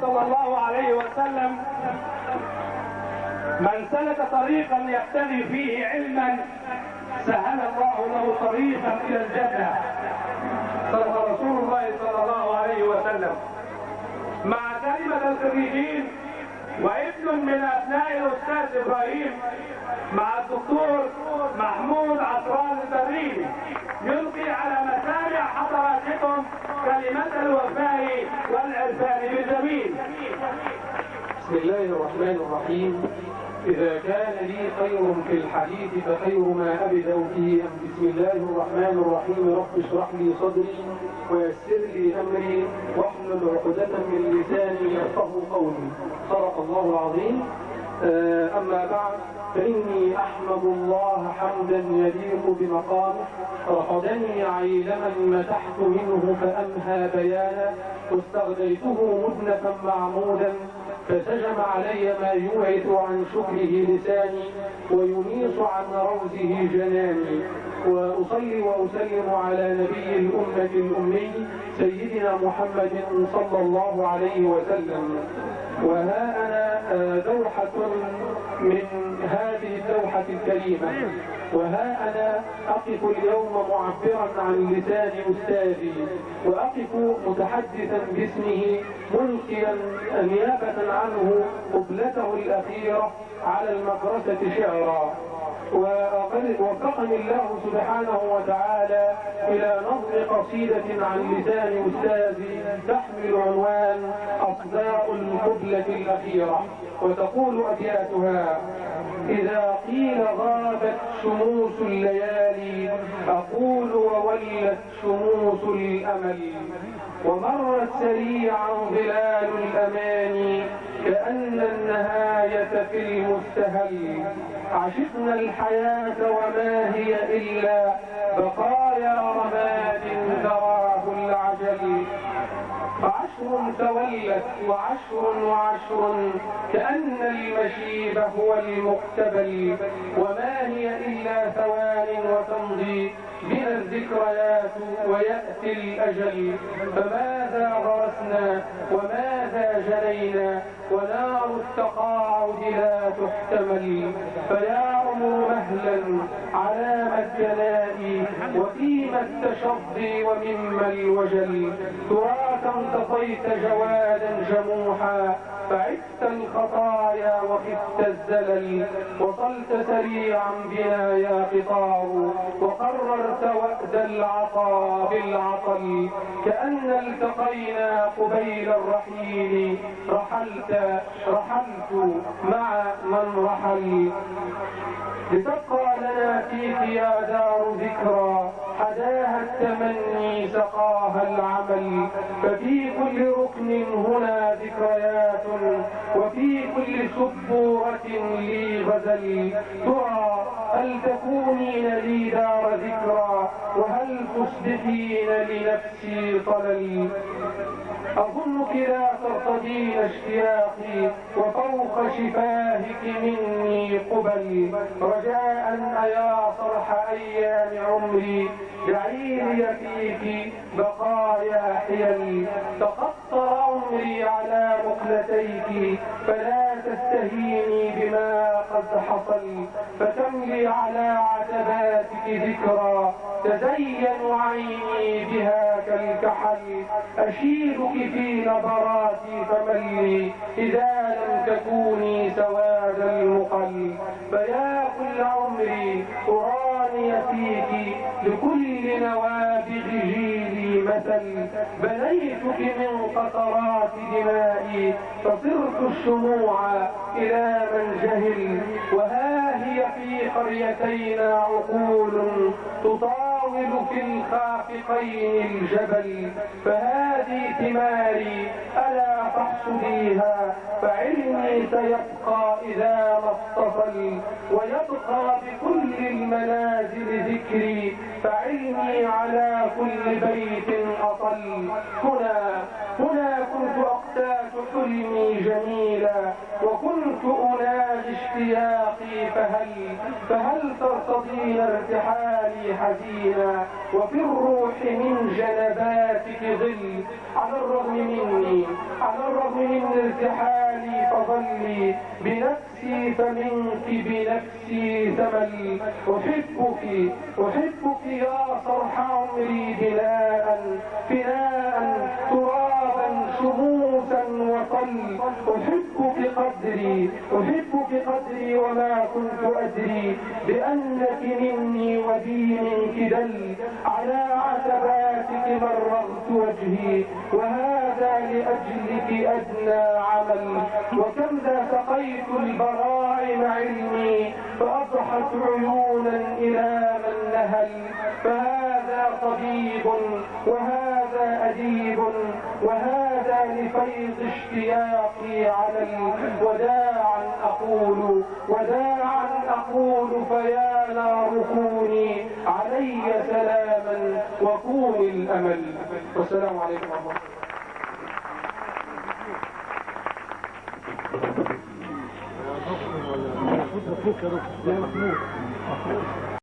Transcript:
صلى الله عليه وسلم: من سلك طريقا يبتغي فيه علما سهل الله له طريقا الى الجنه. صدق رسول الله صلى الله عليه وسلم. مع كلمه الخريجين وابن من ابناء الاستاذ ابراهيم مع الدكتور محمود عطران البريني يلقي على مسامع حضراتكم كلمه الوفاء والعرفان بالجميل. بسم الله الرحمن الرحيم. إذا كان لي خير في الحديث فخير ما أبدأ فيه. بسم الله الرحمن الرحيم. رب اشرح لي صدري ويسر لي أمري واحلل عقدة من لساني يفقهوا قولي. صدق الله العظيم. أما بعد، فإني أحمد الله حمدا يليق بمقامه. رقدني عيلما متحت منه فأمهى بيانا، واستغنيته مدنفا معمودا فسجم علي ما يوعث عن شكره لساني ويميص عن روزه جناني. وأصلي وأسلم على نبي الأمة الأمي سيدنا محمد صلى الله عليه وسلم. وها أنا دوحة من هذه الدوحة الكريمة، وها أنا أقف اليوم معبرا عن لسان أستاذي، وأقف متحدثا باسمه ملقيا نيابة عنه قبلته الأخيرة على المدرسة شعرا. وقد وفقني الله سبحانه وتعالى إلى نظم قصيدة عن لسان أستاذي تحمل عنوان أصداء القبلة الأخيرة، وتقول أبياتها: إذا قيل غابت شموس الليالي أقول وولت شموس الأمل، ومرت سريعا ظلال الأماني كأن النهاية في المستهل. عشقنا الحياة وما هي إلا بقايا رماد ذراه العجل. فعشر تولت وعشر كأن المشيب هو المقتبل، وما هي إلا ثوان وتمضي بنا الذكريات ويأتي الأجل. فماذا غرسنا وماذا جنينا ونار التقاعد لا تحتمل. فيا عمر مهلا علام الجلاء وفيما التشظي ومما الوجل. تراك انتطيت جوادا جموحا فعدت الخطايا وخفت الزلل. وصلت سريعا بنا يا قطار وقررت وأد العطا بالعطل. كأن التقينا قبيل الرحيل رحلت مع من رحل. لتبقى لنا فيك يا دار ذكرى حداها التمني سقاها العمل. ففي كل ركن هنا ذكريات وفي كل سبورة لي غزل. ترى هل تكونين لي دار ذكرى وهل تصبحين لنفسي طلل. أظنك لا ترتضين اشتياقي وفوق شفاهك مني قبل. رجاء أيا صرح أيام عمري دعيني فيك بقايا حيل. تقطر عمري على مقلتيك فلا تستهيني بما قد حصل. فتملي على عتباتك ذكرى تزين عيني بها كالكحل. أشيدك في نظراتي فملي إذا لم تكوني سواد المقل. فيا كل عمري أراني فيك لكل نوابغ جيلي مثل. بنيتك من قطرات دمائي فصرت الشموع إلى من جهل. وها هي في قريتينا عقول تطاول في الخافقين الجبل. فهذه ثماري ألا تحصديها فعلمي سيبقى إذا ما اتصل. ويبقى بكل المنازل ذكري فعلمي على كل بيت أطل. هنا كنت أقتات حلمي جميلا وكنت أناجي اشتياقي فهل ترتضين ارتحالي حزينا وفي الروح من جنبات بابك ظل، على الرغم مني، على الرغم من ارتحالي فظلي بنفسي فمنك بنفسي ثمل. أحبك أحبك يا صرح عمري بناء فناء ترابا شموسا وطل. أحبك قدري أحبك قدري وما كنت أدري بأنك مني وبي منك دل. على عتباتك مررت وجهي وهذا لأجلك أدنى عمل. وكم ذا سقيت البراعم علمي فأضحت عيونا إلى من نهل. فهذا طبيب وهذا أديب وهذا لفيض اشتياقي علل. وداعا أقول وداعا أقول فيا نار كوني علي سلاما وكوني الأمل. والسلام عليكم ورحمة الله.